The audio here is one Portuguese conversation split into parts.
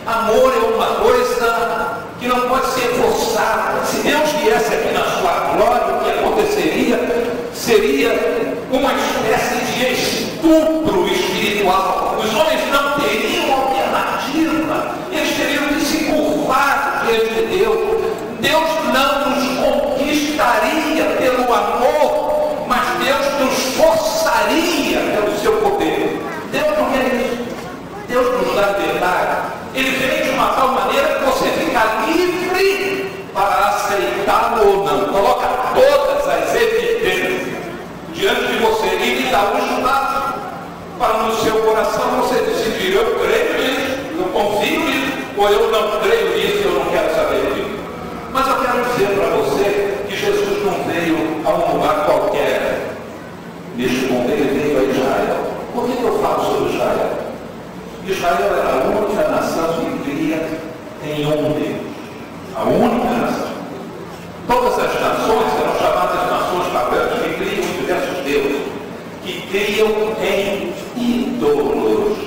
Amor é uma coisa que não pode ser forçada. Se Deus viesse aqui na sua glória, o que aconteceria seria uma espécie de estupro espiritual. Os homens não teriam alternativa, eles teriam que se curvar diante de Deus. Deus não nos conquistaria pelo amor, mas Deus nos forçaria pelo seu poder. Deus não quer isso. Deus nos dá liberdade. Ele vem de uma tal maneira que você fica livre para aceitá-lo ou não. Coloca todas as evidências diante de você e lhe dá um espaço para no seu coração você decidir: eu creio nisso, eu confio nisso, ou eu não creio nisso, eu não quero saber disso. Mas eu quero dizer para você que Jesus não veio a um lugar qualquer. Neste mundo ele veio a Israel. Por que eu falo sobre Israel? Israel era a única nação que cria em um Deus. A única nação. Todas as nações eram chamadas nações pagãs que criam em diversos deuses, que criam em ídolos,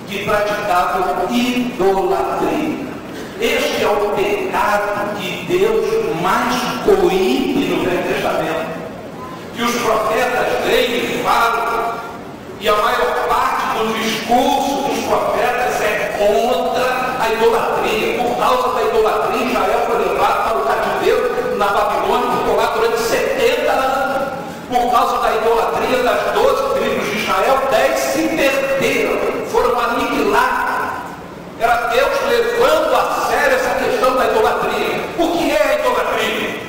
que praticavam idolatria. Este é o pecado que Deus mais coíbe no Velho Testamento. Que os profetas leem e falam, e a maior parte do discurso dos profetas é contra a idolatria. Por causa da idolatria, Israel foi levado para o cativeiro na Babilônia, ficou lá durante 70 anos. Por causa da idolatria das 12 tribos de Israel, 10 se perderam, foram aniquilados. Era Deus levando a sério essa questão da idolatria. O que é a idolatria?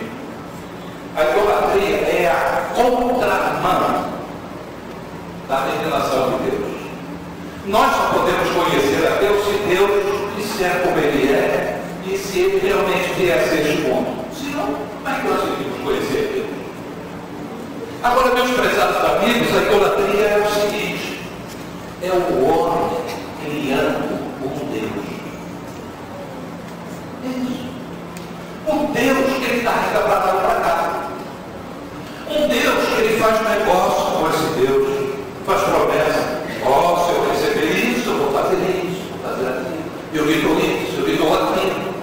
A idolatria é a contramão da revelação de Deus. Nós só podemos conhecer a Deus se Deus disser como Ele é e se Ele realmente vier a ser este ponto. Senão, como é que nós podemos conhecer Deus? Agora, meus prezados amigos, a idolatria é o seguinte: é o homem criando um Deus. É isso. Um Deus que Ele carrega para lá e para cá. Um Deus que Ele faz negócio com esse Deus. Faz promessa: ó, se eu receber isso, eu vou fazer isso, vou fazer aquilo. Eu lhe dou isso, eu lhe dou aquilo.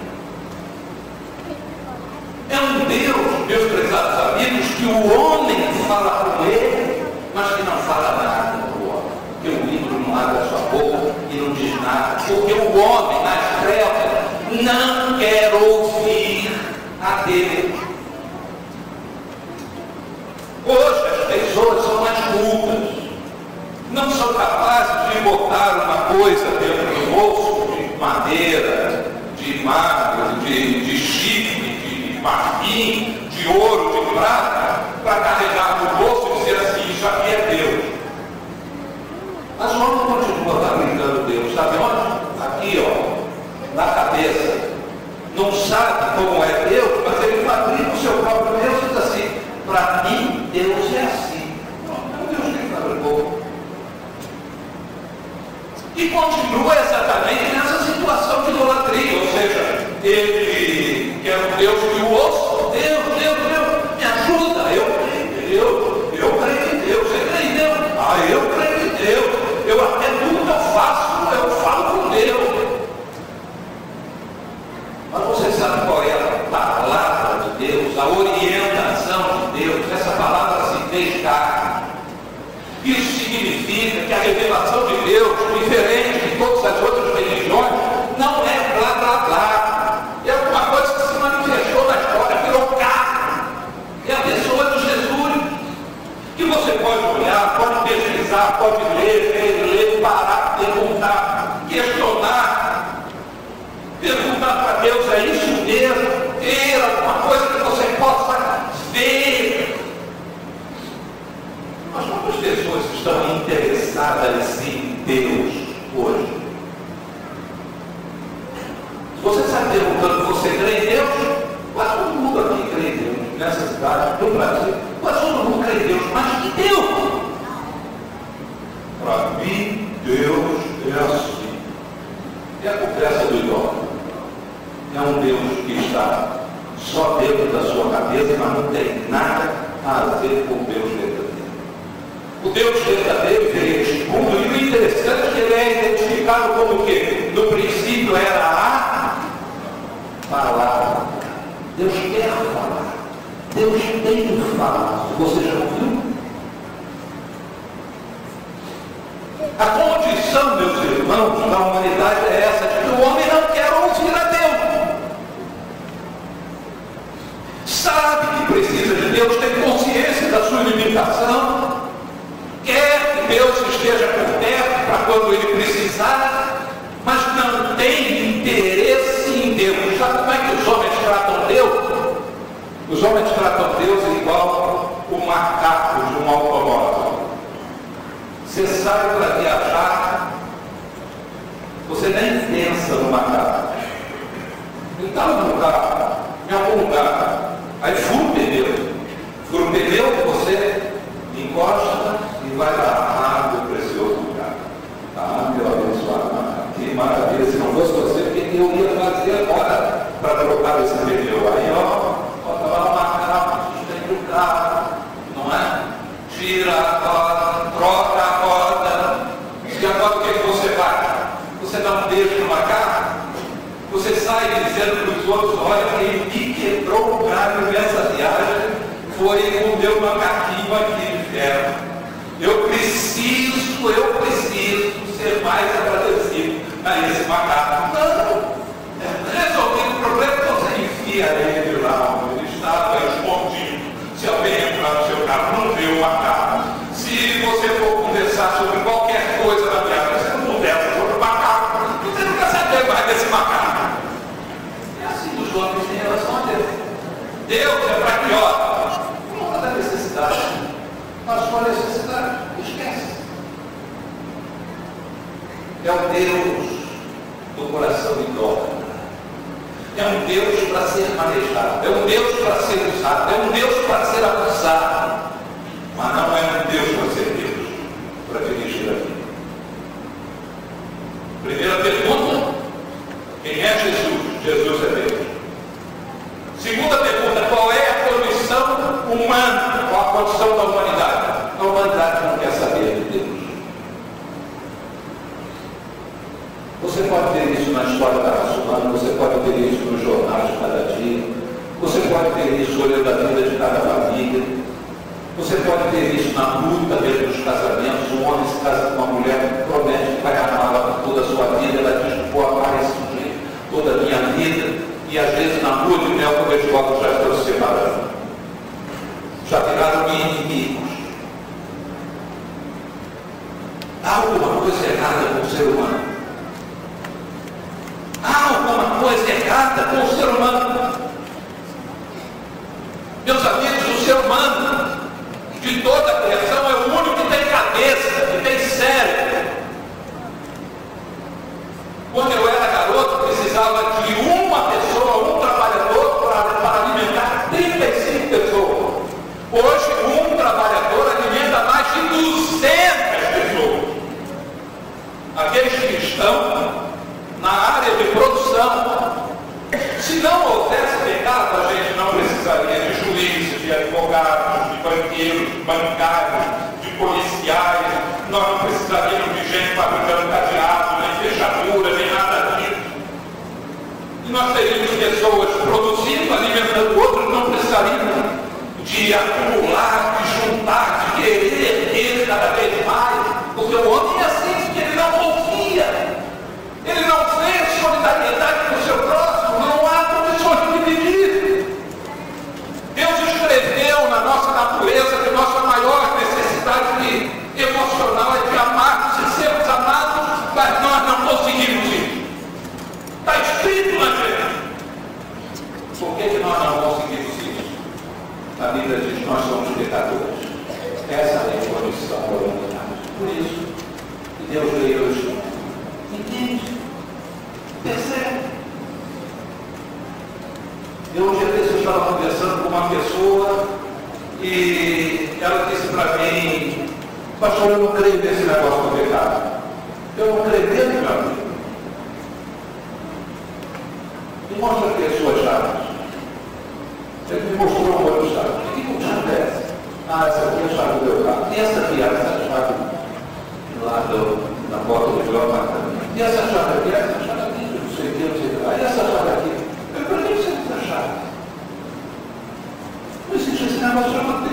É um Deus, meus prezados amigos, que o homem fala com Ele, mas que não fala nada com o homem. Porque o livro não abre a sua boca e não diz nada. Porque o homem, nas trevas, não quer ouvir a Deus. Hoje as pessoas são mais cultas. Não são capazes de botar uma coisa dentro do bolso de madeira, de mármore, de chifre, de marfim, de ouro, de prata, para carregar no bolso e dizer assim: isso aqui é Deus. Mas o homem continua fabricando Deus. Sabe onde? Aqui, ó, na cabeça. Não sabe como é Deus, mas ele fabrica o seu próprio Deus e diz assim: para mim, Deus é assim. Não é o Deus que ele fabricou. E continua exatamente nessa situação de idolatria, ou seja, ele quer um Deus que o ouça. Deus, me ajuda, eu creio em Deus, você crê em Deus? Ah, eu creio em Deus, eu até tudo que eu faço, eu falo com Deus. Mas você sabe qual é a palavra de Deus, a orientação de Deus? Essa palavra se fez carne. Isso significa que a revelação de Deus, diferente de todas as outras religiões, não é blá blá blá. É alguma coisa que se manifestou na história, virou carne. É a pessoa de Jesus, que você pode olhar, pode pesquisar, pode ler, parar, perguntar, questionar, perguntar para Deus: é isso mesmo? Ter alguma coisa que você possa ver. Mas quantas pessoas estão interessadas em Deus hoje? Se você está perguntando: você crê em Deus? Quase todo mundo aqui crê em Deus. Nessa cidade, no Brasil, quase todo mundo crê em Deus. Mas que Deus? Para mim, Deus é assim. É a conversa do idólatra. É um Deus que está só dentro da sua cabeça, mas não tem nada a ver com Deus verdadeiro. O Deus verdadeiro veio a este mundo, e o interessante é que ele é identificado identificado como o quê? No princípio era a palavra. Deus quer falar. Deus tem que falar. Você já ouviu? A condição, meus irmãos, da humanidade é essa, de que o homem não quer ouvir a Deus. Sabe que precisa de Deus, tem consciência da sua limitação, quer que Deus esteja por perto para quando ele precisar, mas não tem interesse em Deus. Sabe como é que os homens tratam Deus? Os homens tratam Deus igual o macaco de um automóvel. Você sai para viajar, você nem pensa no macaco. Ele está no lugar, em algum lugar. Aí fura o pneu, você encosta e vai lá, meu precioso lugar. Ah, meu abençoado macaco, que maravilha, se não fosse você, o que eu ia fazer agora para trocar esse pneu? Aí, bota lá o macaco, sustenta o carro, não é? Tira a roda, troca a roda. E agora o que você faz? Você dá um beijo no macaco? Você sai dizendo para os outros, olha, quem me quebrou o galho nessa viagem foi o meu macaquinho aqui de ferro. Eu preciso ser mais agradecido a esse macaco. Não, resolver o problema, você enfia ele lá, ele estava escondido. Se alguém entrar no seu carro, não vê o macaco. Se você for conversar sobre qualquer coisa na viagem, você não conversa sobre o macaco, você não quer saber mais desse macaco. É assim os homens têm relação a Deus. Deus é para que, ó, da necessidade. A sua necessidade, esquece. É o Deus do coração idólatra. É um Deus para ser manejado, é um Deus para ser usado, é um Deus para ser abusado, mas não é um Deus para ser Deus, para dirigir a vida. Primeira pergunta: quem é Jesus? Jesus é Deus. Segunda pergunta: qual é a condição humana, qual a condição da humanidade? A humanidade não quer saber de Deus. Você pode ter isso na história da raça humana, você pode ter isso nos jornais de cada dia, você pode ter isso olhando a vida de cada família, você pode ter isso na luta mesmo dos casamentos. Um homem se casa com uma mulher, promete que vai amá-la por toda a sua vida, ela diz, vou amar esse sujeito toda a minha vida, e às vezes na lua de mel, como eles voltam, já estão se separando, já viraram inimigos. Há alguma coisa errada com o ser humano. Há alguma coisa errada com o ser humano. Meus amigos, o ser humano de toda a criação é o único que tem cabeça, que tem cérebro. Quando eu era garoto, precisava de uma pessoa, um trabalhador para alimentar 35 pessoas. Hoje, um trabalhador alimenta mais de 200 pessoas. Aqueles que estão na área de produção. Se não houvesse pecado, a gente não precisaria de juízes, de advogados, de banqueiros, de bancários, de policiais, nós não precisaríamos de gente fabricando cadeado, nem fechadura, nem nada disso. E nós teríamos pessoas produzindo, alimentando outros, não precisaríamos de acumular, de juntar, de querer ter cada vez mais, porque o homem é assim, porque ele não confia. Ele não tem solidariedade com o seu próximo, não há condições de dividir. Deus escreveu na nossa natureza que nossa maior necessidade emocional é de amar, de sermos amados, mas nós não conseguimos isso. Está escrito na gente. Por que nós não conseguimos isso? A Bíblia diz que nós somos pecadores. Essa é a condição da humanidade. Por isso, Deus veio hoje. Entende? Percebe? Eu um dia desse eu estava conversando com uma pessoa e ela disse para mim, pastor, eu não creio nesse negócio do pecado. Eu não creio mesmo, meu amigo. Me mostra aqui as suas chaves. Ele me mostrou uma outra chave. Que chave é essa? Ah, essa aqui é a chave do meu carro. E essa aqui, essa chave lá na porta do meu apartamento. E E essa chave aqui, essa chave aqui, não sei o que, não sei o que. Aí essa chave aqui. Para que você usa a chave? Não existe esse negócio chamado